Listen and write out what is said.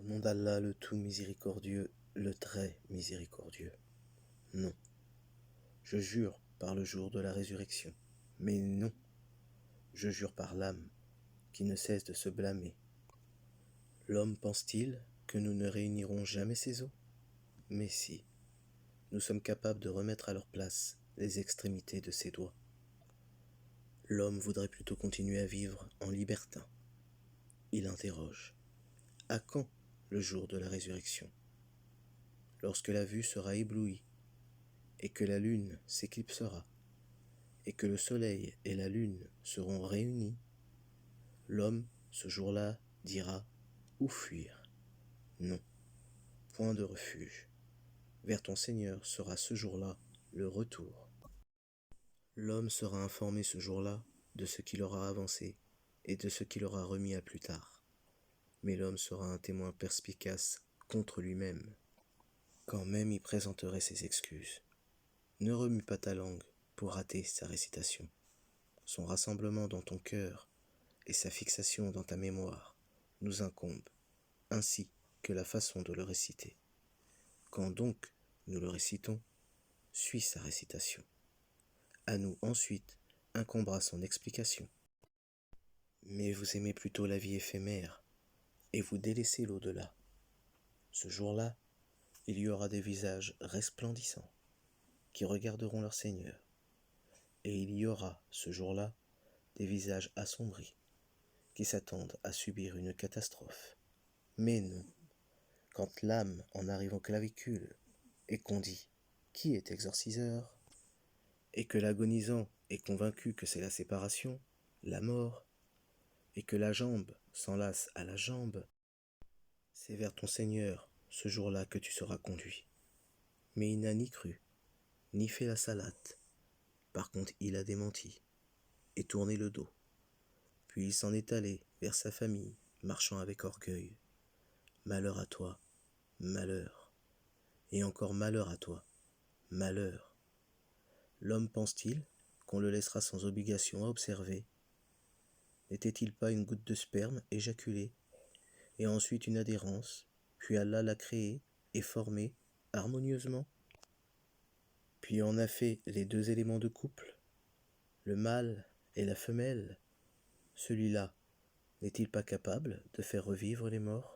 nom d'Allah le tout miséricordieux, le très miséricordieux. Non, je jure par le jour de la résurrection, mais non, je jure par l'âme qui ne cesse de se blâmer. L'homme pense-t-il que nous ne réunirons jamais ses os? Mais si, nous sommes capables de remettre à leur place les extrémités de ses doigts. L'homme voudrait plutôt continuer à vivre en libertin. Il interroge. À quand le jour de la résurrection? Lorsque la vue sera éblouie, et que la lune s'éclipsera, et que le soleil et la lune seront réunis, l'homme, ce jour-là, dira où fuir? Non, point de refuge. Vers ton Seigneur sera ce jour-là le retour. L'homme sera informé ce jour-là de ce qu'il aura avancé et de ce qu'il aura remis à plus tard. Mais l'homme sera un témoin perspicace contre lui-même, quand même il présenterait ses excuses. Ne remue pas ta langue pour rater sa récitation. Son rassemblement dans ton cœur et sa fixation dans ta mémoire nous incombent, ainsi que la façon de le réciter. Quand donc nous le récitons, suis sa récitation. À nous ensuite incombera son explication. Mais vous aimez plutôt la vie éphémère, et vous délaissez l'au-delà. Ce jour-là, il y aura des visages resplendissants qui regarderont leur Seigneur, et il y aura, ce jour-là, des visages assombris qui s'attendent à subir une catastrophe. Mais non, quand l'âme en arrive au clavicule et qu'on dit « Qui est exorciseur ?» et que l'agonisant est convaincu que c'est la séparation, la mort, et que la jambe s'enlace à la jambe, c'est vers ton Seigneur ce jour-là que tu seras conduit. Mais il n'a ni cru, ni fait la salate. Par contre, il a démenti et tourné le dos. Puis il s'en est allé vers sa famille, marchant avec orgueil. Malheur à toi, malheur. Et encore malheur à toi, malheur. L'homme pense-t-il qu'on le laissera sans obligation à observer? N'était-il pas une goutte de sperme éjaculée, et ensuite une adhérence, puis Allah l'a créé et formé harmonieusement? Puis en a fait les deux éléments de couple, le mâle et la femelle. Celui-là n'est-il pas capable de faire revivre les morts?